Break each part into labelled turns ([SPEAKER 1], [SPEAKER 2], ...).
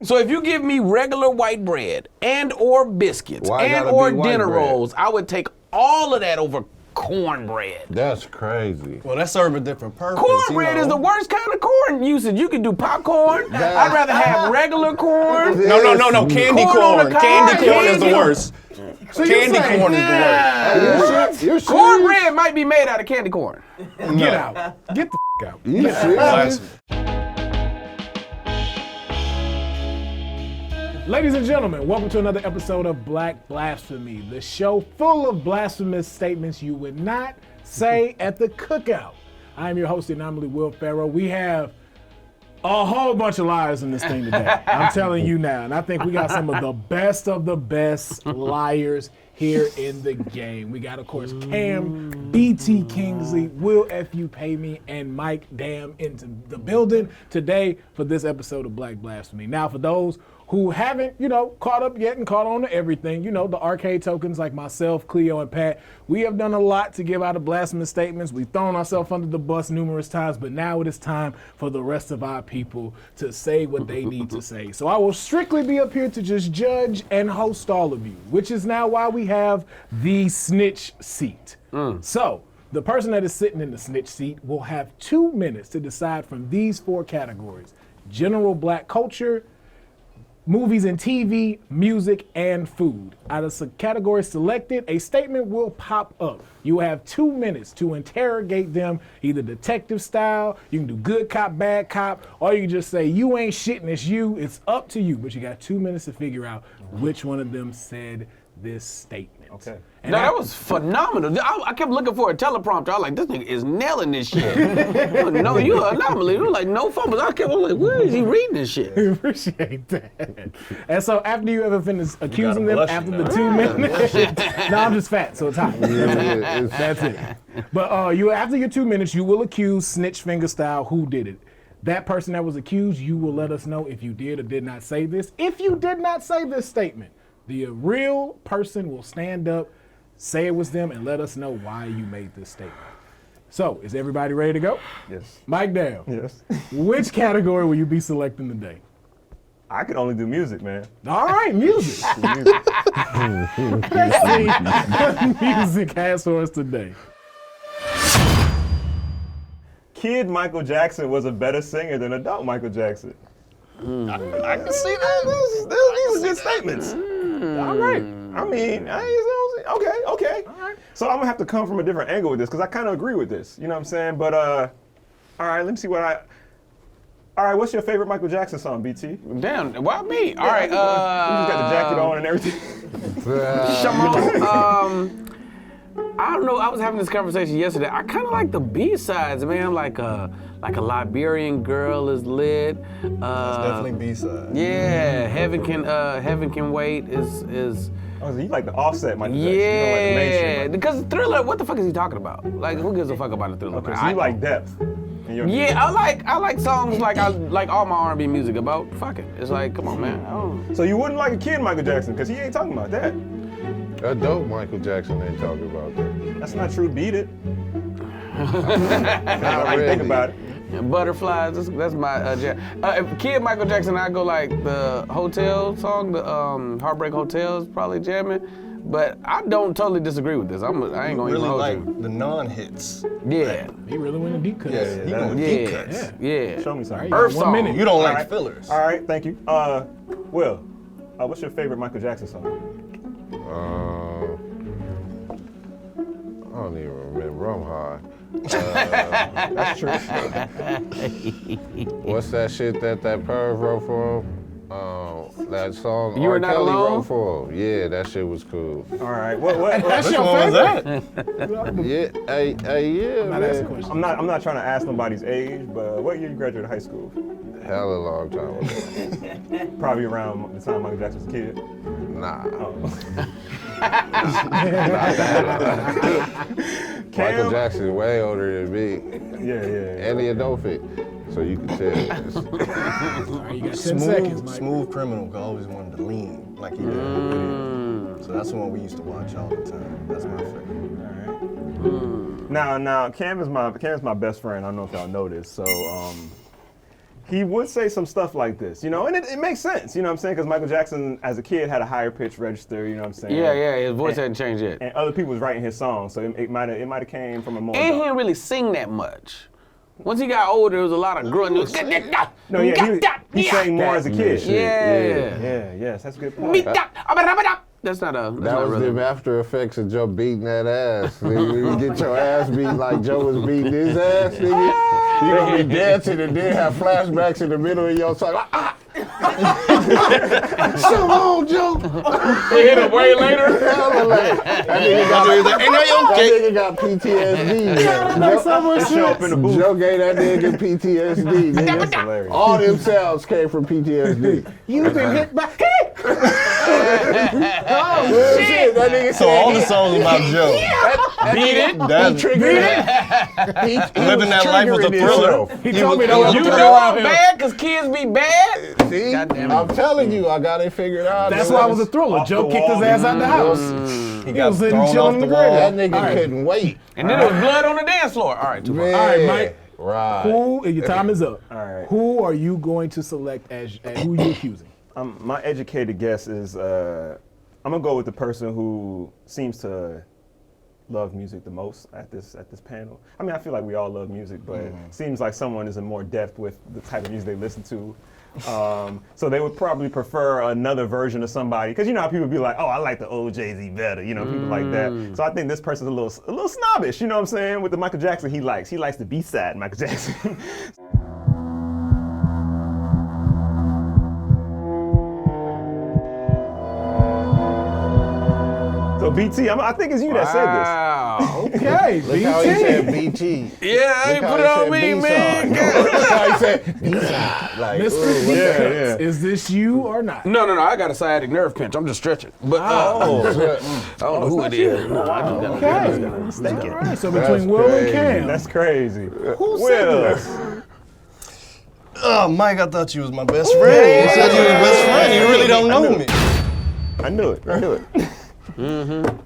[SPEAKER 1] So if you give me regular white bread and or biscuits and or dinner rolls, I would take all of that over cornbread.
[SPEAKER 2] That's crazy.
[SPEAKER 3] Well, that serve a different purpose.
[SPEAKER 1] Cornbread is the worst kind of corn usage. You can do popcorn. I'd rather have regular corn.
[SPEAKER 3] No. Candy corn. Candy corn is the worst.
[SPEAKER 1] So
[SPEAKER 3] candy corn is the worst.
[SPEAKER 2] You're
[SPEAKER 1] cornbread might be made out of candy corn.
[SPEAKER 4] Get out. Get the out.
[SPEAKER 2] You serious?
[SPEAKER 4] Ladies and gentlemen, welcome to another episode of Black Blasphemy, the show full of blasphemous statements you would not say at the cookout. I am your host, anomaly Will Pharaoh. We have a whole bunch of liars in this thing today. I'm telling you now, and I think we got some of the best liars here in the game. We got, of course, Cam, BT Kingsley, Will F. You Pay Me, and Mike Damn into the building today for this episode of Black Blasphemy. Now, for those who haven't, caught up yet and caught on to everything, the arcade tokens like myself, Cleo, and Pat, we have done a lot to give out of blasphemous statements. We've thrown ourselves under the bus numerous times, but now it is time for the rest of our people to say what they need to say. So I will strictly be up here to just judge and host all of you, which is now why we have the snitch seat. So the person that is sitting in the snitch seat will have 2 minutes to decide from these 4 categories: general black culture, movies and TV, music, and food. Out of the categories selected, a statement will pop up. You have 2 minutes to interrogate them, either detective style, you can do good cop, bad cop, or you can just say, you ain't shit and it's you. It's up to you, but you got 2 minutes to figure out which one of them said this statement.
[SPEAKER 3] Okay.
[SPEAKER 1] And that was phenomenal. I kept looking for a teleprompter. I was like, this nigga is nailing this shit. No, you're an anomaly. You were like, no fumbles. I was like, where is he reading this shit?
[SPEAKER 4] I appreciate that. And so after you ever finish accusing them after the 2 minutes, no, I'm just fat, so it's hot. That's it. But after your 2 minutes, you will accuse snitch finger style who did it. That person that was accused, you will let us know if you did or did not say this. If you did not say this statement, the real person will stand up, say it was them, and let us know why you made this statement. So, is everybody ready to go?
[SPEAKER 3] Yes.
[SPEAKER 4] Mike Dale.
[SPEAKER 3] Yes.
[SPEAKER 4] Which category will you be selecting today?
[SPEAKER 3] I could only do music, man.
[SPEAKER 4] All right, music. Let's see what music has for us today.
[SPEAKER 3] Kid Michael Jackson was a better singer than adult Michael Jackson. I can see that. These are good statements.
[SPEAKER 4] All right.
[SPEAKER 3] I mean, okay. All right. So I'm gonna have to come from a different angle with this because I kind of agree with this. You know what I'm saying? But all right, let me see all right, what's your favorite Michael Jackson song, BT?
[SPEAKER 1] Damn, why me? All right,
[SPEAKER 3] you just got the jacket on and everything.
[SPEAKER 1] Shimon, I don't know. I was having this conversation yesterday. I kind of like the B-sides, man. Like a Liberian Girl is lit.
[SPEAKER 3] That's definitely B-side.
[SPEAKER 1] Yeah, Heaven Can Wait is.
[SPEAKER 3] Oh, so you like the Offset Michael
[SPEAKER 1] Yeah,
[SPEAKER 3] Jackson? You don't like the mainstream
[SPEAKER 1] because Thriller. What the fuck is he talking about? Like, who gives a fuck about the Thriller?
[SPEAKER 3] Okay, so you like depth.
[SPEAKER 1] Yeah, I like songs like all my R&B music about fucking. It's like, come on, man.
[SPEAKER 3] So you wouldn't like a kid Michael Jackson because he ain't talking about that.
[SPEAKER 2] Adult Michael Jackson ain't talking about that.
[SPEAKER 3] That's not true. Beat it.
[SPEAKER 2] Not really.
[SPEAKER 3] Think about it.
[SPEAKER 1] Butterflies, that's my jam. If Kid Michael Jackson, I go like the Hotel song, the Heartbreak Hotel is probably jamming. But I don't totally disagree with this. I ain't gonna
[SPEAKER 5] really
[SPEAKER 1] even hold
[SPEAKER 5] like
[SPEAKER 1] you.
[SPEAKER 5] the non-hits.
[SPEAKER 1] Yeah.
[SPEAKER 4] He really went in deep cuts.
[SPEAKER 5] Yeah, he going deep cuts.
[SPEAKER 1] Yeah.
[SPEAKER 3] Show me something.
[SPEAKER 4] Earth
[SPEAKER 1] song.
[SPEAKER 4] minute.
[SPEAKER 5] You don't
[SPEAKER 3] All
[SPEAKER 5] like
[SPEAKER 3] right.
[SPEAKER 5] fillers.
[SPEAKER 3] All right, thank you. Will, what's your favorite Michael Jackson song?
[SPEAKER 2] I don't even remember. I'm high.
[SPEAKER 3] That's true.
[SPEAKER 2] What's that shit that perv wrote for him? That song
[SPEAKER 1] You Are Not
[SPEAKER 2] Kelley
[SPEAKER 1] Alone?
[SPEAKER 2] wrote for him. Yeah, that shit was cool.
[SPEAKER 3] All right, what
[SPEAKER 4] That's
[SPEAKER 5] Which
[SPEAKER 4] your
[SPEAKER 5] one was
[SPEAKER 4] favorite?
[SPEAKER 5] that?
[SPEAKER 2] Yeah,
[SPEAKER 4] I'm not asking
[SPEAKER 2] man.
[SPEAKER 4] questions.
[SPEAKER 3] I'm not trying to ask nobody's age, but what year you graduated high school?
[SPEAKER 2] Hell a long time ago.
[SPEAKER 3] Probably around the time Michael Jackson was a kid.
[SPEAKER 2] Nah. Michael Jackson way older than me.
[SPEAKER 3] Yeah.
[SPEAKER 2] And he a dope fit. So you can tell.
[SPEAKER 4] All right, you got 10 seconds, Mike.
[SPEAKER 5] Smooth Criminal always wanted to lean like he did in the video. So that's the one we used to watch all the time. That's my favorite.
[SPEAKER 3] Now, Cam is my best friend. I don't know if y'all know this. So, he would say some stuff like this, you know, and it makes sense, you know what I'm saying? Because Michael Jackson, as a kid, had a higher pitch register, you know what I'm saying?
[SPEAKER 1] Yeah, his voice hadn't changed yet.
[SPEAKER 3] And other people was writing his songs, so it might have came from a more.
[SPEAKER 1] And he didn't really sing that much. Once he got older, there was a lot of grunting.
[SPEAKER 3] No, yeah, he sang more as a kid.
[SPEAKER 1] Yeah.
[SPEAKER 3] Yes, that's a good point.
[SPEAKER 1] That's not a.
[SPEAKER 2] That was
[SPEAKER 1] rhythm.
[SPEAKER 2] the after effects of Joe beating that ass. When you get your ass beat like Joe was beating his ass, nigga, you gonna be dancing and then have flashbacks in the middle of your song. Like, come on, Joe.
[SPEAKER 1] He hit him way later.
[SPEAKER 2] Hella late. That nigga got PTSD. Joe gave that nigga PTSD. Nigga.
[SPEAKER 3] That's hilarious.
[SPEAKER 2] All them sounds came from PTSD.
[SPEAKER 4] You've been hit by.
[SPEAKER 2] Oh, shit. That nigga
[SPEAKER 6] So all the songs about Joe.
[SPEAKER 1] Beat it.
[SPEAKER 2] He triggered it.
[SPEAKER 6] Living that life was a thriller.
[SPEAKER 4] He told me that was
[SPEAKER 1] You
[SPEAKER 4] a
[SPEAKER 1] know I'm
[SPEAKER 4] thriller.
[SPEAKER 1] bad because kids be bad.
[SPEAKER 2] See?
[SPEAKER 1] Goddamn it.
[SPEAKER 2] I'm telling you, I got it figured out.
[SPEAKER 4] That's why it was a thriller.
[SPEAKER 3] Off
[SPEAKER 4] Joe
[SPEAKER 3] the
[SPEAKER 4] kicked his
[SPEAKER 3] wall.
[SPEAKER 4] ass out the house.
[SPEAKER 6] He
[SPEAKER 4] He
[SPEAKER 6] got
[SPEAKER 4] was sitting
[SPEAKER 6] thrown
[SPEAKER 4] chilling
[SPEAKER 6] off
[SPEAKER 4] in
[SPEAKER 6] the
[SPEAKER 4] the
[SPEAKER 6] wall.
[SPEAKER 2] That
[SPEAKER 4] grid.
[SPEAKER 2] nigga couldn't wait.
[SPEAKER 1] And then there was blood on the dance floor. All right, too far.
[SPEAKER 2] Man.
[SPEAKER 4] All right, Mike.
[SPEAKER 2] Right.
[SPEAKER 4] Who? Your time is up.
[SPEAKER 3] All right.
[SPEAKER 4] Who are you going to select as who you accusing?
[SPEAKER 3] My educated guess is I'm gonna go with the person who seems to love music the most at this panel. I mean, I feel like we all love music, but it seems like someone is in more depth with the type of music they listen to. So they would probably prefer another version of somebody, because you know how people be like, oh, I like the old Jay-Z better, you know, people like that. So I think this person's a little snobbish, you know what I'm saying? With the Michael Jackson he likes the B-side Michael Jackson. So BT, I think it's you that said this.
[SPEAKER 1] Wow.
[SPEAKER 4] Okay,
[SPEAKER 2] Look how he said BT.
[SPEAKER 1] Yeah, I ain't
[SPEAKER 2] Look
[SPEAKER 1] put
[SPEAKER 2] how
[SPEAKER 1] it
[SPEAKER 2] he
[SPEAKER 1] on
[SPEAKER 2] said
[SPEAKER 1] me,
[SPEAKER 2] B-side.
[SPEAKER 1] man.
[SPEAKER 2] Look how he said B-side. Like,
[SPEAKER 4] Mr.
[SPEAKER 2] ooh,
[SPEAKER 4] Defense,
[SPEAKER 3] yeah.
[SPEAKER 4] is this you or not?
[SPEAKER 1] No, I got a sciatic nerve pinch. I'm just stretching. But I don't know who it is. No, I just got
[SPEAKER 4] Okay. All right, so between Will and Cam,
[SPEAKER 3] That's crazy.
[SPEAKER 4] who said this?
[SPEAKER 6] Oh, Mike, I thought you was my best friend. You said you was best friend. You really don't know me.
[SPEAKER 3] I knew it.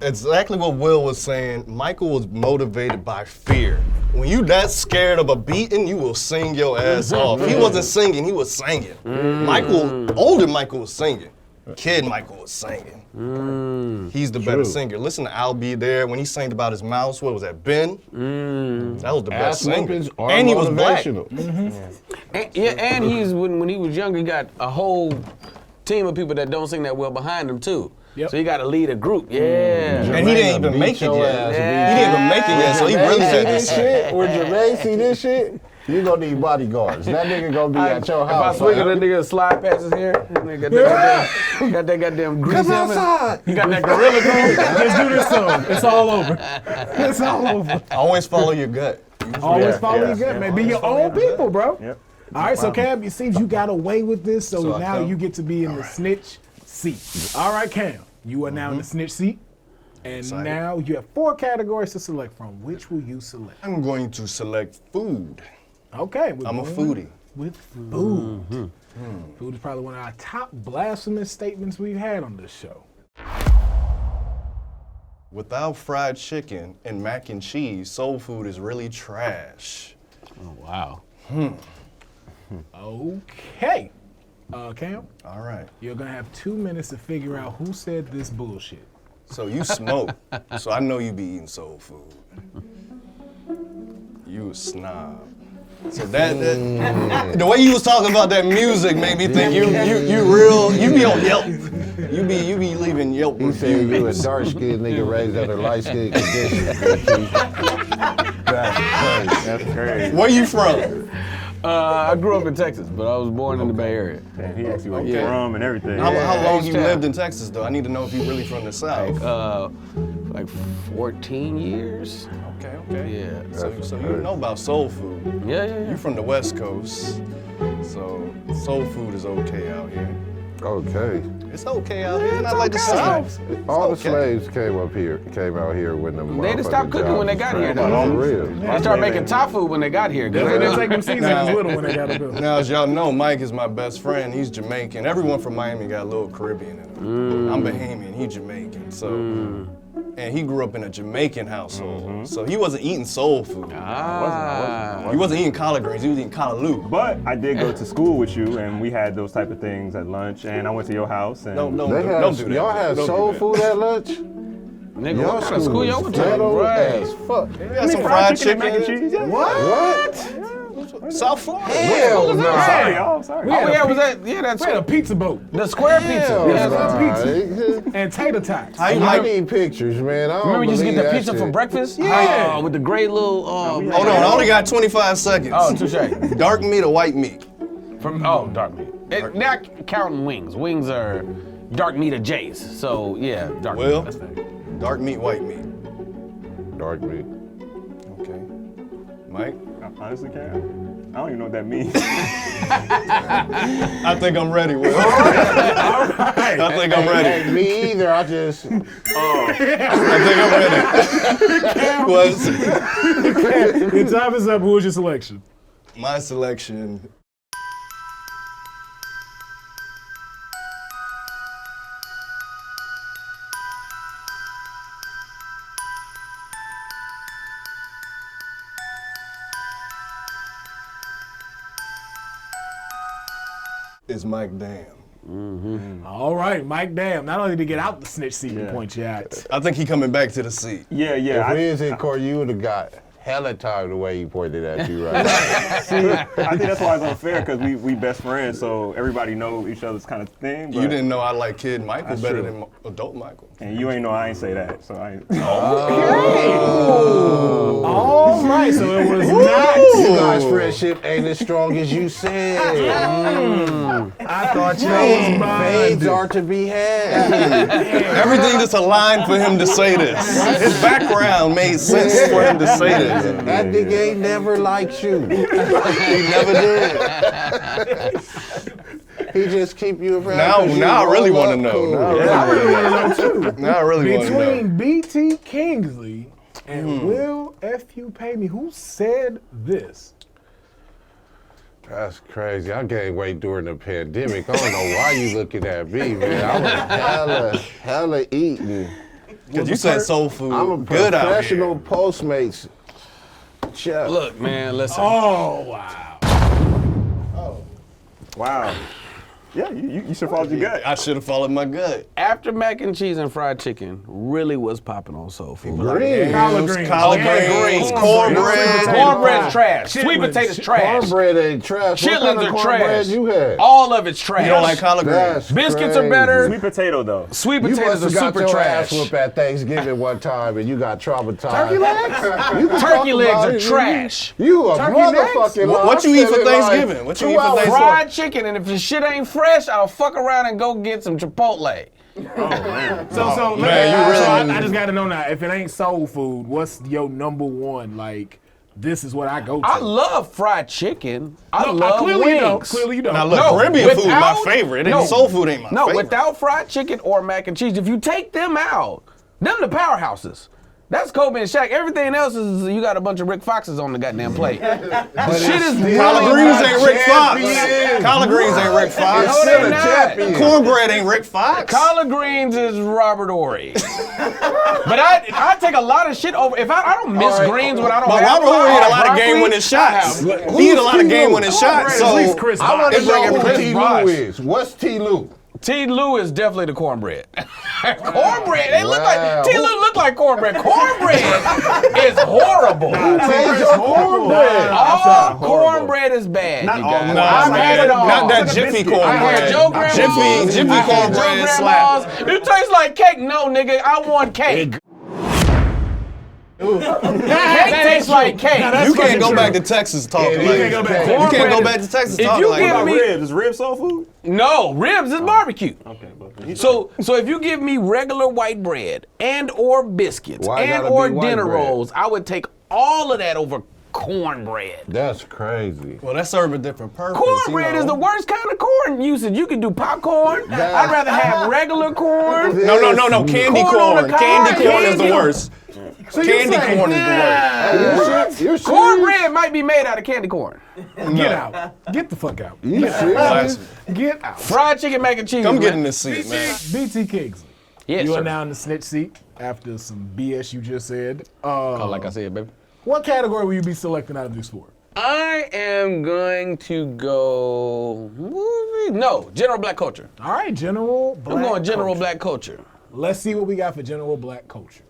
[SPEAKER 6] Exactly what Will was saying. Michael was motivated by fear. When you that scared of a beating, you will sing your ass off. He wasn't singing, he was singing. Older Michael was singing. Kid Michael was singing. He's the better singer. Listen to I'll Be There. When he sang about his mouse, what was that, Ben? That was the best
[SPEAKER 2] ass
[SPEAKER 6] singer.
[SPEAKER 2] whoopings are
[SPEAKER 6] And he was black.
[SPEAKER 2] motivational.
[SPEAKER 1] And he's when he was younger, he got a whole team of people that don't sing that well behind him too.
[SPEAKER 4] Yep.
[SPEAKER 1] So he got to lead a group. Yeah.
[SPEAKER 6] And he didn't even make it yet. He didn't even make it yet, so he really had
[SPEAKER 2] see
[SPEAKER 6] to
[SPEAKER 2] this
[SPEAKER 6] sing.
[SPEAKER 2] shit? When Jermaine see this shit, you gonna need bodyguards. That nigga gonna be at your
[SPEAKER 1] If I
[SPEAKER 2] house.
[SPEAKER 1] swing at that nigga slide past his hair, that nigga got that goddamn grease
[SPEAKER 2] Come
[SPEAKER 1] helmet.
[SPEAKER 2] outside.
[SPEAKER 1] He got that gorilla glue.
[SPEAKER 4] Let's do this song. It's all over. It's all over.
[SPEAKER 6] Always follow your gut.
[SPEAKER 4] Always follow your gut, man. Be your own people, bro.
[SPEAKER 3] Yep.
[SPEAKER 4] All right, so Cam, it seems you got away with this, so
[SPEAKER 6] So I
[SPEAKER 4] now
[SPEAKER 6] come.
[SPEAKER 4] you get to be in the snitch seat. All right, Cam, you are now in the snitch seat, and
[SPEAKER 6] Excited.
[SPEAKER 4] now you have 4 categories to select from. Which will you select?
[SPEAKER 6] I'm going to select food.
[SPEAKER 4] Okay, we're
[SPEAKER 6] I'm a
[SPEAKER 4] going
[SPEAKER 6] foodie.
[SPEAKER 4] with food. Food is probably one of our top blasphemous statements we've had on this show.
[SPEAKER 6] Without fried chicken and mac and cheese, soul food is really trash.
[SPEAKER 1] Wow.
[SPEAKER 4] Okay, Cam,
[SPEAKER 6] All right.
[SPEAKER 4] you're gonna have 2 minutes to figure out who said this bullshit.
[SPEAKER 6] So you smoke, so I know you be eating soul food. You a snob. So that the way you was talking about that music made me think you real, you be on Yelp. You be leaving Yelp
[SPEAKER 2] He said you a
[SPEAKER 6] reviews.
[SPEAKER 2] dark-skinned nigga raised under light-skinned conditions.
[SPEAKER 3] That's crazy.
[SPEAKER 6] Where you from?
[SPEAKER 1] I grew up in Texas, but I was born in the Bay Area.
[SPEAKER 3] And he asked you where
[SPEAKER 6] Okay.
[SPEAKER 3] you from and everything.
[SPEAKER 6] How long you
[SPEAKER 1] H-Town.
[SPEAKER 6] lived in Texas though? I need to know if you really from the South.
[SPEAKER 1] Like 14 years.
[SPEAKER 6] Okay.
[SPEAKER 1] Yeah.
[SPEAKER 6] So you know about soul food.
[SPEAKER 1] Yeah.
[SPEAKER 6] You from the West Coast, so soul food is okay out here.
[SPEAKER 2] Okay.
[SPEAKER 6] It's okay out here. It's not like the South.
[SPEAKER 2] All the
[SPEAKER 6] okay.
[SPEAKER 2] slaves came out here when the
[SPEAKER 1] They didn't stop cooking when they got here, though.
[SPEAKER 2] For real.
[SPEAKER 1] They started making Thai food when they got here. 'cause
[SPEAKER 4] They
[SPEAKER 1] they
[SPEAKER 4] didn't
[SPEAKER 1] didn't
[SPEAKER 4] take them seasonings with them when they got to go.
[SPEAKER 6] Now, as y'all know, Mike is my best friend. He's Jamaican. Everyone from Miami got a little Caribbean in them. I'm Bahamian. He's Jamaican. So and he grew up in a Jamaican household, so he wasn't eating soul food.
[SPEAKER 1] Ah.
[SPEAKER 6] He wasn't eating collard greens, he was eating callaloo.
[SPEAKER 3] But I did go to school with you, and we had those type of things at lunch, and I went to your house. And
[SPEAKER 6] Don't do that.
[SPEAKER 2] Y'all had
[SPEAKER 6] Don't do
[SPEAKER 2] soul
[SPEAKER 6] that.
[SPEAKER 2] food at lunch?
[SPEAKER 1] Nigga,
[SPEAKER 2] Y'all
[SPEAKER 1] what kind of school y'all went to?
[SPEAKER 2] ghetto
[SPEAKER 1] Right.
[SPEAKER 2] as fuck.
[SPEAKER 6] We had some fried chicken.
[SPEAKER 3] and mac and cheese. Yeah.
[SPEAKER 2] What?
[SPEAKER 6] South Florida.
[SPEAKER 2] Hell no.
[SPEAKER 3] Sorry, y'all. I'm sorry.
[SPEAKER 1] Oh yeah, was that? Yeah, that's
[SPEAKER 4] We had a pizza boat
[SPEAKER 1] the square pizza.
[SPEAKER 2] Hell
[SPEAKER 1] Yeah,
[SPEAKER 2] no.
[SPEAKER 4] and tater tots.
[SPEAKER 6] How you
[SPEAKER 2] I
[SPEAKER 6] like?
[SPEAKER 2] need pictures, man. I don't
[SPEAKER 1] Remember you used to get
[SPEAKER 2] believe
[SPEAKER 1] the
[SPEAKER 2] that
[SPEAKER 1] pizza for
[SPEAKER 2] shit.
[SPEAKER 1] breakfast?
[SPEAKER 4] Yeah.
[SPEAKER 1] With the great little.
[SPEAKER 6] Hold on, I only got 25 seconds.
[SPEAKER 1] Oh, touche.
[SPEAKER 6] Dark meat or white meat?
[SPEAKER 1] Dark meat. Not counting wings. Wings are dark meat of J's. So yeah, dark
[SPEAKER 6] Will?
[SPEAKER 1] meat.
[SPEAKER 6] Dark meat, white meat.
[SPEAKER 2] Dark meat.
[SPEAKER 6] Okay. Mike?
[SPEAKER 3] I honestly can't. I don't even know what that means.
[SPEAKER 6] I think I'm ready, Will. I think I'm ready.
[SPEAKER 2] Hey, me either. I just.
[SPEAKER 6] I think I'm ready. Was
[SPEAKER 4] Your time is up. Who was your selection?
[SPEAKER 6] my selection? Is Mike Dam.
[SPEAKER 4] All right, Mike Dam. Not only did he get out the snitch seat and point you out.
[SPEAKER 6] I think he coming back to the seat.
[SPEAKER 3] Yeah.
[SPEAKER 2] If we was in court, you would have got hella tired the way he pointed at you right now.
[SPEAKER 3] See, I think that's why it's unfair because we best friends, so everybody know each other's kind of thing. But,
[SPEAKER 6] You didn't know I like Kid Michael
[SPEAKER 3] That's
[SPEAKER 6] better
[SPEAKER 3] true.
[SPEAKER 6] than adult Michael.
[SPEAKER 3] and you ain't know I ain't say that, so I ain't.
[SPEAKER 4] All right, so it was
[SPEAKER 2] You
[SPEAKER 4] not.
[SPEAKER 2] guys' friendship ain't as strong as you said.
[SPEAKER 4] I thought y'all was
[SPEAKER 2] Fades
[SPEAKER 4] mine.
[SPEAKER 2] are to be had.
[SPEAKER 6] Everything just aligned for him to say this. His background made sense for him to say this.
[SPEAKER 2] That nigga ain't never liked you. He never did. He just keep you around.
[SPEAKER 6] Now
[SPEAKER 2] 'cause you
[SPEAKER 6] I really
[SPEAKER 2] roll
[SPEAKER 6] want to
[SPEAKER 2] up
[SPEAKER 6] know.
[SPEAKER 2] cool.
[SPEAKER 6] Now I really want to know. Now I really want to know.
[SPEAKER 4] Between BT Kingsley and Will F. You Pay Me, who said this?
[SPEAKER 2] That's crazy. I gained weight during the pandemic. I don't know why you looking at me, man. I was hella eating.
[SPEAKER 6] Because you said soul food.
[SPEAKER 2] I'm a
[SPEAKER 6] Good out
[SPEAKER 2] professional
[SPEAKER 6] here.
[SPEAKER 2] Postmates chef.
[SPEAKER 1] Look, man, listen.
[SPEAKER 4] Oh, wow.
[SPEAKER 3] Wow. Yeah, you should follow your gut.
[SPEAKER 6] I should have followed my gut.
[SPEAKER 1] After mac and cheese and fried chicken really was popping on soul food.
[SPEAKER 2] Green.
[SPEAKER 4] Collard greens.
[SPEAKER 6] Collard greens, cornbread.
[SPEAKER 1] Cornbread's trash. Sweet
[SPEAKER 4] Chitlins.
[SPEAKER 1] potatoes trash.
[SPEAKER 2] Cornbread ain't trash. What kind
[SPEAKER 1] Chitlins
[SPEAKER 2] of
[SPEAKER 1] are
[SPEAKER 2] cornbread
[SPEAKER 1] trash.
[SPEAKER 2] you had?
[SPEAKER 1] All of it's trash.
[SPEAKER 6] You don't like collard greens?
[SPEAKER 2] That's
[SPEAKER 1] Biscuits are
[SPEAKER 2] crazy.
[SPEAKER 1] better.
[SPEAKER 3] Sweet potato though.
[SPEAKER 1] Sweet
[SPEAKER 2] You
[SPEAKER 1] potatoes
[SPEAKER 2] must
[SPEAKER 1] are
[SPEAKER 2] have got
[SPEAKER 1] super
[SPEAKER 2] your
[SPEAKER 1] trash.
[SPEAKER 2] ass whooped at Thanksgiving one time and you got traumatized.
[SPEAKER 4] Turkey legs?
[SPEAKER 2] You can
[SPEAKER 1] Turkey
[SPEAKER 2] talk
[SPEAKER 1] legs
[SPEAKER 2] about
[SPEAKER 1] are
[SPEAKER 2] it.
[SPEAKER 1] trash.
[SPEAKER 2] You a
[SPEAKER 4] Turkey legs?
[SPEAKER 2] motherfucking
[SPEAKER 6] What you eat for Thanksgiving? What you eat for Thanksgiving?
[SPEAKER 1] Fried chicken, and if the shit ain't fresh, I'll fuck around and go get some Chipotle.
[SPEAKER 4] So
[SPEAKER 6] man, you really-
[SPEAKER 4] I just got to know now, if it ain't soul food, what's your number one? Like, this is what I go to.
[SPEAKER 1] I love fried chicken. I
[SPEAKER 4] No,
[SPEAKER 1] love
[SPEAKER 4] clearly
[SPEAKER 1] wings.
[SPEAKER 4] you don't. Clearly you don't.
[SPEAKER 6] Now look,
[SPEAKER 1] No,
[SPEAKER 6] Caribbean food my
[SPEAKER 1] without-
[SPEAKER 6] favorite.
[SPEAKER 1] no.
[SPEAKER 6] Soul food ain't my
[SPEAKER 1] No,
[SPEAKER 6] favorite.
[SPEAKER 1] without fried chicken or mac and cheese, if you take them out, them the powerhouses. That's Kobe and Shaq. Everything else is you got a bunch of Rick Foxes on the goddamn plate. The shit is
[SPEAKER 6] Collard
[SPEAKER 1] really
[SPEAKER 6] greens
[SPEAKER 1] not
[SPEAKER 6] ain't Rick Fox.
[SPEAKER 2] champion.
[SPEAKER 6] Collard greens ain't Rick
[SPEAKER 2] It's
[SPEAKER 6] Fox.
[SPEAKER 1] No,
[SPEAKER 2] still
[SPEAKER 1] they
[SPEAKER 2] a
[SPEAKER 1] not.
[SPEAKER 2] champion.
[SPEAKER 6] Cornbread ain't Rick Fox.
[SPEAKER 1] Collard greens is Robert Ory. But I take a lot of shit over. If I don't miss greens when I don't
[SPEAKER 6] But
[SPEAKER 1] have
[SPEAKER 6] Robert Horry hit a lot of
[SPEAKER 1] broccoli,
[SPEAKER 6] game-winning shots. He hit a lot of game-winning shots.
[SPEAKER 4] At least
[SPEAKER 6] So
[SPEAKER 4] Chris
[SPEAKER 2] I want to
[SPEAKER 1] It's
[SPEAKER 2] know
[SPEAKER 1] like a
[SPEAKER 2] who
[SPEAKER 1] Chris
[SPEAKER 2] T.
[SPEAKER 1] Bosh.
[SPEAKER 2] Lou is. What's T. Lou?
[SPEAKER 1] T. Lou is definitely the cornbread. Cornbread. They look
[SPEAKER 2] Wow.
[SPEAKER 1] like T. Lou look like cornbread. Cornbread is horrible.
[SPEAKER 2] Change your cornbread.
[SPEAKER 1] All cornbread is bad.
[SPEAKER 3] Not
[SPEAKER 1] you
[SPEAKER 3] all
[SPEAKER 1] guys.
[SPEAKER 3] cornbread.
[SPEAKER 1] I've had it all.
[SPEAKER 6] Not that
[SPEAKER 3] It's like a
[SPEAKER 6] Jiffy
[SPEAKER 3] biscuit.
[SPEAKER 1] I had
[SPEAKER 6] cornbread.
[SPEAKER 1] Joe Grandma's.
[SPEAKER 6] Jiffy
[SPEAKER 1] I had Joe
[SPEAKER 6] cornbread slap.
[SPEAKER 1] Grandma's. It tastes like cake. No, nigga, I want cake. Cake tastes like cake.
[SPEAKER 6] You can't go back to Texas talking like
[SPEAKER 2] can't go back.
[SPEAKER 6] You can't go
[SPEAKER 1] Cornbread
[SPEAKER 6] back
[SPEAKER 1] is-
[SPEAKER 6] to Texas
[SPEAKER 1] if
[SPEAKER 6] talking
[SPEAKER 1] you
[SPEAKER 6] like
[SPEAKER 1] give
[SPEAKER 6] that.
[SPEAKER 3] About
[SPEAKER 1] me-
[SPEAKER 3] ribs. Is ribs soul food?
[SPEAKER 1] No, ribs is barbecue.
[SPEAKER 3] Okay, but
[SPEAKER 1] So if you give me regular white bread and or biscuits
[SPEAKER 2] Why it
[SPEAKER 1] and
[SPEAKER 2] gotta
[SPEAKER 1] or
[SPEAKER 2] be white
[SPEAKER 1] dinner
[SPEAKER 2] bread?
[SPEAKER 1] rolls, I would take all of that over cornbread.
[SPEAKER 2] That's crazy.
[SPEAKER 6] Well, that serve a different purpose.
[SPEAKER 1] Cornbread is the worst kind of corn usage. You can do popcorn. I'd rather have regular corn.
[SPEAKER 6] No. Candy
[SPEAKER 1] Corn on
[SPEAKER 6] corn.
[SPEAKER 1] the cob.
[SPEAKER 6] Candy corn is the
[SPEAKER 1] Candy.
[SPEAKER 6] worst. Candy corn is the worst.
[SPEAKER 2] You're serious?
[SPEAKER 1] Cornbread might be made out of candy corn.
[SPEAKER 4] Get out. Get the fuck out.
[SPEAKER 2] You serious?
[SPEAKER 6] Blasphemy.
[SPEAKER 4] Get out.
[SPEAKER 1] Fried chicken, mac and cheese.
[SPEAKER 6] Come get
[SPEAKER 1] man.
[SPEAKER 6] in this seat, man.
[SPEAKER 4] BT Kingsley.
[SPEAKER 1] Yes,
[SPEAKER 4] You
[SPEAKER 1] sir.
[SPEAKER 4] are now in the snitch seat after some BS you just said.
[SPEAKER 1] Oh, like I said, baby.
[SPEAKER 4] What category will you be selecting out of these four?
[SPEAKER 1] I am going to go. No, general black culture.
[SPEAKER 4] All right, general black
[SPEAKER 1] I'm going general
[SPEAKER 4] culture.
[SPEAKER 1] black culture.
[SPEAKER 4] Let's see what we got for general black culture.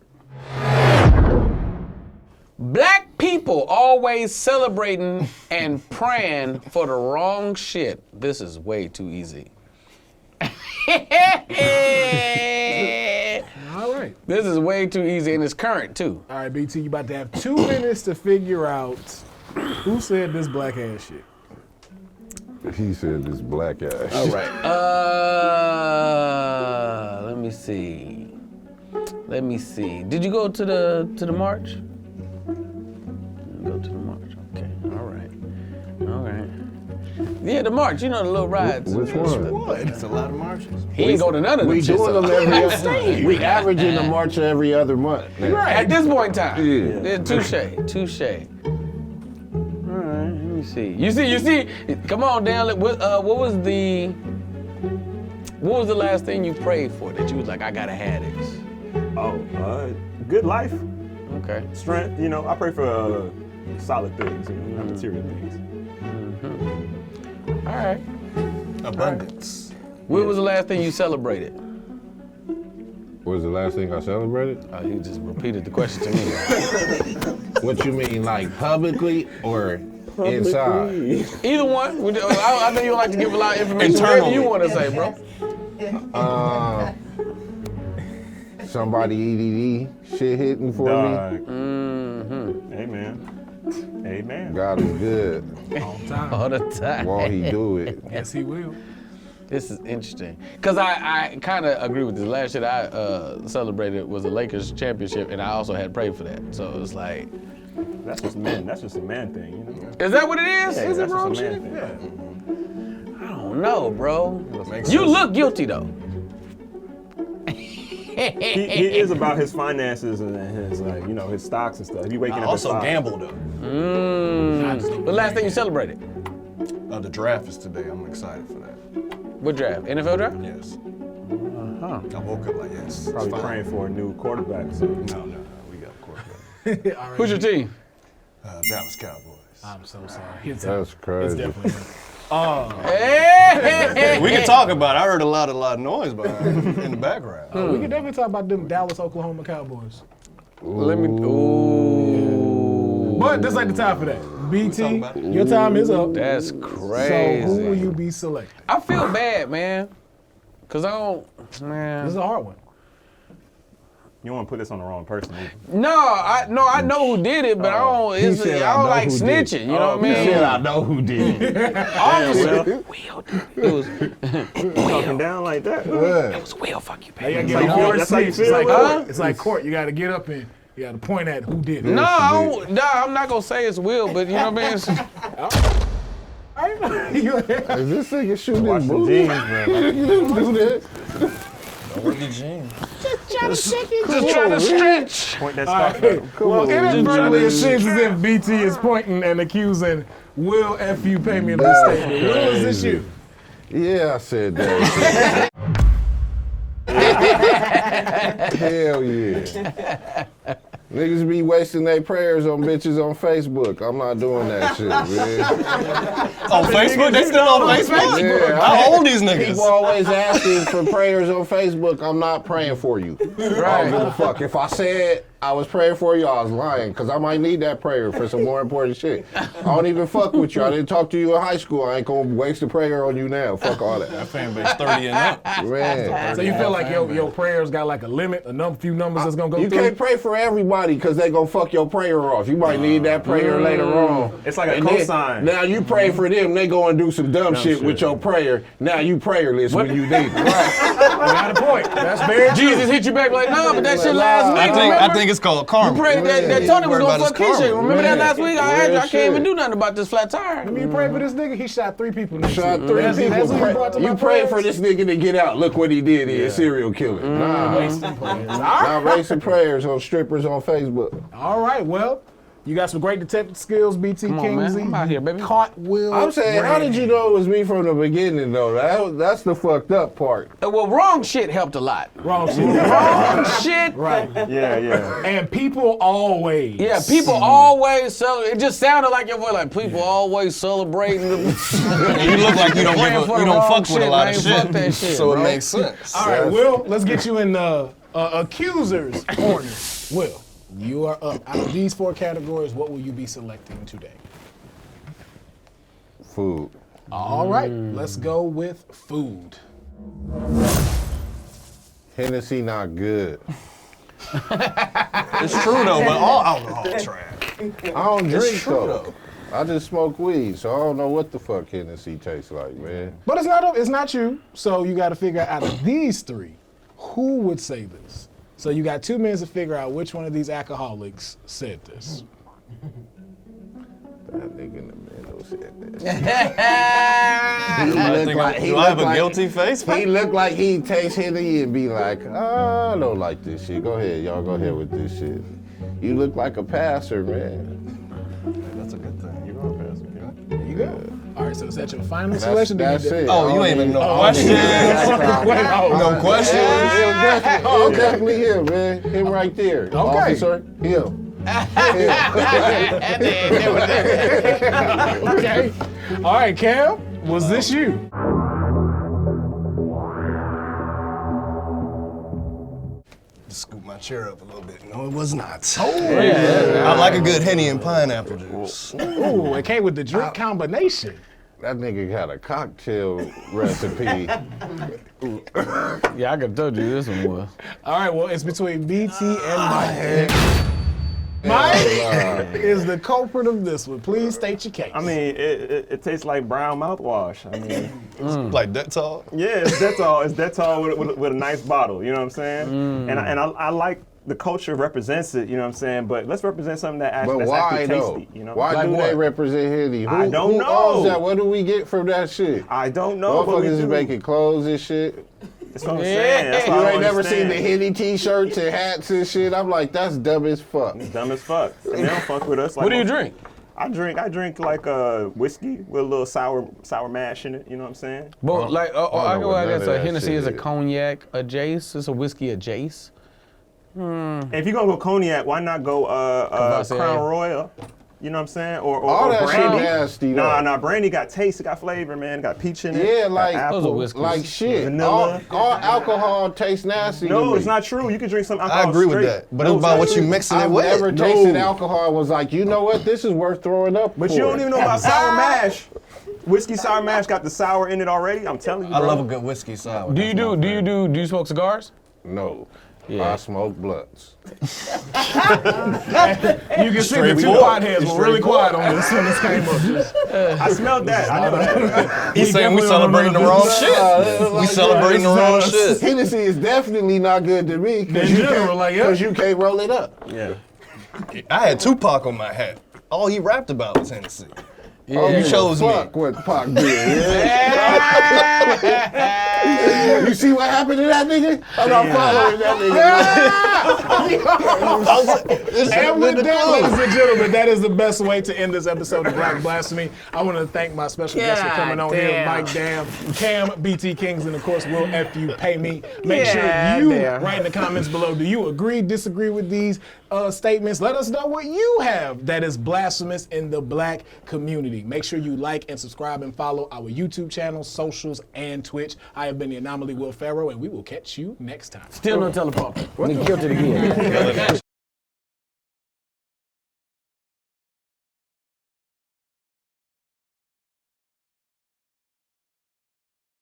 [SPEAKER 1] Black people always celebrating and praying for the wrong shit. This is way too easy.
[SPEAKER 4] All right.
[SPEAKER 1] This is way too easy, and it's current too.
[SPEAKER 4] All right, BT, you about to have 2 minutes to figure out who said this black ass shit.
[SPEAKER 2] He said this black ass.
[SPEAKER 1] All right. Let me see. Did you go to the march? Go to the march. Okay. All right. Yeah, the march. You know the little rides.
[SPEAKER 2] Which one?
[SPEAKER 5] What? It's a lot of marches.
[SPEAKER 1] He ain't go to none of them.
[SPEAKER 2] We
[SPEAKER 1] shits,
[SPEAKER 2] doing
[SPEAKER 1] so-
[SPEAKER 2] them every. We averaging a march every other month. now.
[SPEAKER 1] At this point in time.
[SPEAKER 2] Yeah.
[SPEAKER 1] Touche. All right, let me see. You see. Come on, Dan. What was the last thing you prayed for that you was like, I gotta have this?
[SPEAKER 3] Good life,
[SPEAKER 1] Okay.
[SPEAKER 3] strength. You know, I pray for solid things, not material things.
[SPEAKER 1] All right.
[SPEAKER 5] Abundance.
[SPEAKER 1] When was the last thing you celebrated?
[SPEAKER 2] What was the last thing I celebrated?
[SPEAKER 1] He just repeated the question to me.
[SPEAKER 2] What you mean, like publicly or inside?
[SPEAKER 1] Either one. I know you don't like to give a lot of information. Whatever you want to say, bro.
[SPEAKER 2] Somebody EDD shit hitting for
[SPEAKER 3] Dog.
[SPEAKER 2] me.
[SPEAKER 3] Amen.
[SPEAKER 2] God is good.
[SPEAKER 4] All time.
[SPEAKER 1] All the time.
[SPEAKER 2] Won't he do it?
[SPEAKER 4] Yes, he will.
[SPEAKER 1] This is interesting. Because I kind of agree with this. Last shit I celebrated was the Lakers championship, and I also had prayed for that. So it's like,
[SPEAKER 3] That's just men. That's just a man thing, you know.
[SPEAKER 1] is that what it is?
[SPEAKER 3] Yeah,
[SPEAKER 1] Is it
[SPEAKER 3] that's
[SPEAKER 1] wrong
[SPEAKER 3] just a
[SPEAKER 1] shit?
[SPEAKER 3] man thing.
[SPEAKER 1] I don't know, bro.
[SPEAKER 5] Makes
[SPEAKER 1] You
[SPEAKER 5] sense.
[SPEAKER 1] look guilty, though.
[SPEAKER 3] He is about his finances and his his stocks and stuff. He waking
[SPEAKER 5] I
[SPEAKER 3] up.
[SPEAKER 5] also
[SPEAKER 3] at 5.
[SPEAKER 5] gamble though.
[SPEAKER 1] The last thing you celebrated?
[SPEAKER 5] The draft is today. I'm excited for that.
[SPEAKER 1] What draft? NFL draft?
[SPEAKER 5] Yes. I woke up like yes. it's
[SPEAKER 3] Probably
[SPEAKER 5] fine.
[SPEAKER 3] praying for a new quarterback. So.
[SPEAKER 5] No. We got a quarterback.
[SPEAKER 4] All right.
[SPEAKER 1] Who's your team?
[SPEAKER 5] Dallas Cowboys.
[SPEAKER 4] I'm so sorry. It's
[SPEAKER 2] That's crazy.
[SPEAKER 4] definitely him.
[SPEAKER 1] Hey!
[SPEAKER 5] We can talk about it. I heard a lot of noise behind in the background.
[SPEAKER 4] We can definitely talk about them Dallas, Oklahoma Cowboys.
[SPEAKER 1] Let me. Ooh.
[SPEAKER 4] But this ain't the time for that. BT,
[SPEAKER 5] about it.
[SPEAKER 4] your time is up.
[SPEAKER 1] That's
[SPEAKER 4] So
[SPEAKER 1] crazy.
[SPEAKER 4] who will you be selecting?
[SPEAKER 1] I feel bad, man. Cause I don't, man.
[SPEAKER 4] This is a hard one.
[SPEAKER 3] You don't want to put this on the wrong person. either.
[SPEAKER 1] No, I know who did it, but I don't.
[SPEAKER 2] He
[SPEAKER 1] It's,
[SPEAKER 2] said,
[SPEAKER 1] I
[SPEAKER 2] "I
[SPEAKER 1] don't
[SPEAKER 2] know
[SPEAKER 1] like
[SPEAKER 2] who did
[SPEAKER 1] snitching.
[SPEAKER 2] it."
[SPEAKER 1] You know what I
[SPEAKER 2] He
[SPEAKER 1] mean?
[SPEAKER 2] said, I know who did it.
[SPEAKER 1] Obviously, Will did it.
[SPEAKER 3] Talking down like that.
[SPEAKER 2] What?
[SPEAKER 1] was Will. Fuck you,
[SPEAKER 4] Hey,
[SPEAKER 1] baby.
[SPEAKER 4] you
[SPEAKER 3] how you
[SPEAKER 4] gotta
[SPEAKER 3] feel?
[SPEAKER 4] get
[SPEAKER 3] That's how you
[SPEAKER 4] It's
[SPEAKER 3] feel,
[SPEAKER 4] like
[SPEAKER 3] Will?
[SPEAKER 4] court. It's like court. You got to get up and you got to point at who did it.
[SPEAKER 1] No, I'm not gonna say it's Will, but you know what I mean.
[SPEAKER 2] Is this nigga shooting
[SPEAKER 3] Watch
[SPEAKER 2] his
[SPEAKER 3] the
[SPEAKER 2] booty?
[SPEAKER 3] jeans, man.
[SPEAKER 2] You didn't do that.
[SPEAKER 5] With the gym.
[SPEAKER 1] Just trying to stretch.
[SPEAKER 3] Point that
[SPEAKER 4] All
[SPEAKER 3] stock
[SPEAKER 4] right.
[SPEAKER 3] up.
[SPEAKER 4] Well, inadvertently, it seems as if BT is pointing and accusing Will F you pay me this statement. Will, is this you?
[SPEAKER 2] Yeah, I said that. Hell yeah. Niggas be wasting their prayers on bitches on Facebook. I'm not doing that shit, man.
[SPEAKER 5] On Facebook? They still on Facebook?
[SPEAKER 2] Yeah,
[SPEAKER 5] How old these niggas?
[SPEAKER 2] People always asking for prayers on Facebook. I'm not praying for you. I don't give a fuck. If I said I was praying for you, I was lying, because I might need that prayer for some more important shit. I don't even fuck with you. I didn't talk to you in high school. I ain't gonna waste a prayer on you now. Fuck all that.
[SPEAKER 5] That fan base 30 and up.
[SPEAKER 2] Man.
[SPEAKER 4] So you feel like your prayers got like a limit, few numbers that's gonna go
[SPEAKER 2] You
[SPEAKER 4] through?
[SPEAKER 2] can't pray for everybody because they gonna fuck your prayer off. You might need that prayer later on.
[SPEAKER 3] It's like a
[SPEAKER 2] And then-
[SPEAKER 3] cosign.
[SPEAKER 2] Now you pray for them, they go and do some dumb shit with
[SPEAKER 3] shit.
[SPEAKER 2] your prayer. Now you prayerless when you need it.
[SPEAKER 4] You got a point. That's very true.
[SPEAKER 1] Jesus hit you back like, nah, but that shit last week.
[SPEAKER 5] I
[SPEAKER 1] remember?
[SPEAKER 5] think it's called karma.
[SPEAKER 1] That Tony was
[SPEAKER 5] Worried
[SPEAKER 1] gonna
[SPEAKER 5] about
[SPEAKER 1] fuck
[SPEAKER 5] his
[SPEAKER 1] his shit.
[SPEAKER 5] karma.
[SPEAKER 1] Remember that
[SPEAKER 2] Man.
[SPEAKER 1] last week? I
[SPEAKER 2] Real
[SPEAKER 1] can't even
[SPEAKER 2] shit.
[SPEAKER 1] do nothing about this flat tire.
[SPEAKER 4] You pray for this nigga, he shot 3 people next
[SPEAKER 2] Shot
[SPEAKER 4] week.
[SPEAKER 2] 3
[SPEAKER 4] That's
[SPEAKER 2] people.
[SPEAKER 4] who you brought to my
[SPEAKER 2] You pray for
[SPEAKER 4] prayers?
[SPEAKER 2] this nigga to get out. Look what he did. He a serial killer. Nah.
[SPEAKER 4] Wasting prayers. All right.
[SPEAKER 2] Now wasting prayers on strippers on Facebook.
[SPEAKER 4] All right, well, You got some great detective skills, BT
[SPEAKER 1] Come on, man.
[SPEAKER 4] Kingsley.
[SPEAKER 1] I'm out here, baby.
[SPEAKER 4] Caught Will.
[SPEAKER 2] I'm saying, how did you know it was me from the beginning, though? That's the fucked up part.
[SPEAKER 1] Well, wrong shit helped a lot.
[SPEAKER 4] Wrong shit.
[SPEAKER 1] Wrong shit.
[SPEAKER 4] Right.
[SPEAKER 3] Yeah.
[SPEAKER 4] And people always.
[SPEAKER 1] Yeah, people always celebrate. It just sounded like your voice, like people always celebrating.
[SPEAKER 6] You look like you don't fuck with a lot of shit, so it makes sense.
[SPEAKER 4] All right, Will, let's get you in the accuser's corner. Will, you are up. Out of these 4 categories, what will you be selecting today?
[SPEAKER 2] Food.
[SPEAKER 4] All right, let's go with food.
[SPEAKER 2] Hennessy not good.
[SPEAKER 6] It's true though, but all alcohol trash.
[SPEAKER 2] I don't drink
[SPEAKER 6] true,
[SPEAKER 2] though. I just smoke weed, so I don't know what the fuck Hennessy tastes like, man.
[SPEAKER 4] But it's not you, so you got to figure out of these 3, who would say this? So you got 2 minutes to figure out which one of these alcoholics said this.
[SPEAKER 2] That nigga in the middle said this.
[SPEAKER 6] Do I have a guilty face?
[SPEAKER 2] He looked like he'd taste Hennessy and be like, I don't like this shit. Go ahead, y'all. Go ahead with this shit. You look like a passer, man.
[SPEAKER 6] That's a good thing.
[SPEAKER 3] You going to pass it,
[SPEAKER 4] There you go. All right, so is that your final selection?
[SPEAKER 2] That's it.
[SPEAKER 6] Oh, you ain't even no questions. No questions.
[SPEAKER 2] It was definitely him, man. Him right there.
[SPEAKER 4] Okay.
[SPEAKER 2] Officer, him.
[SPEAKER 4] Okay. All right, Cam, was this you?
[SPEAKER 6] Scoop my chair up a little bit. No, it was not. I like a good Henny and pineapple juice.
[SPEAKER 4] Ooh, it came with the drink combination.
[SPEAKER 2] That nigga got a cocktail recipe.
[SPEAKER 1] Yeah, I could have told you this one was.
[SPEAKER 4] All right, well, it's between BT and Mike. Mike is the culprit of this one. Please state your case.
[SPEAKER 3] I mean, it tastes like brown mouthwash. I mean,
[SPEAKER 6] Like Dettol?
[SPEAKER 3] yeah, it's Dettol. It's Dettol with a nice bottle. You know what I'm saying? And I like the culture represents it. You know what I'm saying? But let's represent something that's
[SPEAKER 2] But
[SPEAKER 3] actually
[SPEAKER 2] why though?
[SPEAKER 3] tasty. You know?
[SPEAKER 2] Why
[SPEAKER 3] Like
[SPEAKER 2] do
[SPEAKER 3] what?
[SPEAKER 2] they represent Henny?
[SPEAKER 3] I don't
[SPEAKER 2] who
[SPEAKER 3] know.
[SPEAKER 2] owns that? What do we get from that shit?
[SPEAKER 3] I don't know. But we
[SPEAKER 2] Motherfuckers is
[SPEAKER 3] do.
[SPEAKER 2] making clothes and shit.
[SPEAKER 3] That's what I'm saying. That's what
[SPEAKER 2] You
[SPEAKER 3] I
[SPEAKER 2] ain't never seen
[SPEAKER 3] understand.
[SPEAKER 2] the Henny t-shirts and hats and shit. I'm like, that's dumb as fuck.
[SPEAKER 3] Dumb as fuck. And they don't fuck with us. Like,
[SPEAKER 1] What do you drink?
[SPEAKER 3] I drink like whiskey with a little sour mash in it. You know what I'm saying?
[SPEAKER 1] But like,
[SPEAKER 2] I
[SPEAKER 1] I
[SPEAKER 2] don't know
[SPEAKER 1] go
[SPEAKER 2] what
[SPEAKER 1] out there.
[SPEAKER 2] none
[SPEAKER 1] So
[SPEAKER 2] of that
[SPEAKER 1] Hennessy
[SPEAKER 2] shit
[SPEAKER 1] is a
[SPEAKER 2] is.
[SPEAKER 1] cognac, a jace. It's a whiskey, a jace.
[SPEAKER 3] And if you're gonna go cognac, why not go
[SPEAKER 1] Cavassier.
[SPEAKER 3] Crown Royal? You know what I'm saying? Or
[SPEAKER 2] All that shit
[SPEAKER 3] brandy.
[SPEAKER 2] nasty, though.
[SPEAKER 3] Nah, brandy got taste, it got flavor, man. It got peach in it.
[SPEAKER 2] Yeah,
[SPEAKER 3] got
[SPEAKER 2] like-
[SPEAKER 3] apple.
[SPEAKER 1] Those are whiskeys.
[SPEAKER 2] Like shit.
[SPEAKER 3] Vanilla.
[SPEAKER 2] All alcohol tastes nasty to
[SPEAKER 3] No,
[SPEAKER 2] me.
[SPEAKER 3] it's not true. You can drink some alcohol
[SPEAKER 6] I agree with
[SPEAKER 3] straight.
[SPEAKER 6] that. But
[SPEAKER 3] No,
[SPEAKER 6] it's about what
[SPEAKER 3] not
[SPEAKER 6] you
[SPEAKER 3] true.
[SPEAKER 6] mixing it
[SPEAKER 2] I've
[SPEAKER 6] with.
[SPEAKER 2] never tasted alcohol and was like, you know what? This is worth throwing up
[SPEAKER 3] But
[SPEAKER 2] for.
[SPEAKER 3] you don't even know about sour mash. Whiskey sour mash got the sour in it already. I'm telling you,
[SPEAKER 6] I
[SPEAKER 3] bro.
[SPEAKER 6] love a good whiskey sour.
[SPEAKER 1] Do you smoke cigars?
[SPEAKER 2] No.
[SPEAKER 1] Yeah.
[SPEAKER 2] I smoke blunts.
[SPEAKER 4] You can see the 2 potheads were really quiet on this when this came up.
[SPEAKER 3] I smelled that. I know that.
[SPEAKER 6] He's saying we celebrating the wrong shit. We celebrating the wrong shit.
[SPEAKER 2] Hennessy is definitely not good to me because
[SPEAKER 4] In
[SPEAKER 2] you,
[SPEAKER 4] general, like, yeah.
[SPEAKER 2] 'cause you can't roll it up.
[SPEAKER 3] Yeah.
[SPEAKER 6] I had Tupac on my hat. All he rapped about was Hennessy.
[SPEAKER 2] Oh,
[SPEAKER 6] you chose me.
[SPEAKER 2] Fuck what Pac did. Yeah? You see what happened to that nigga? I'm not following that nigga.
[SPEAKER 4] And with that, ladies and gentlemen, that is the best way to end this episode of Black Blasphemy. I want to thank my special guests for coming on here, Mike Dam, Cam, BT Kings, and of course, Will F You Pay Me. Make sure you write in the comments below, do you agree, disagree with these statements? Let us know what you have that is blasphemous in the black community. Make sure you like and subscribe and follow our YouTube channel, socials, and Twitch. I have been the Anomaly Will Pharaoh, and we will catch you next time.
[SPEAKER 1] Still no teleprompter. Nigga killed it again.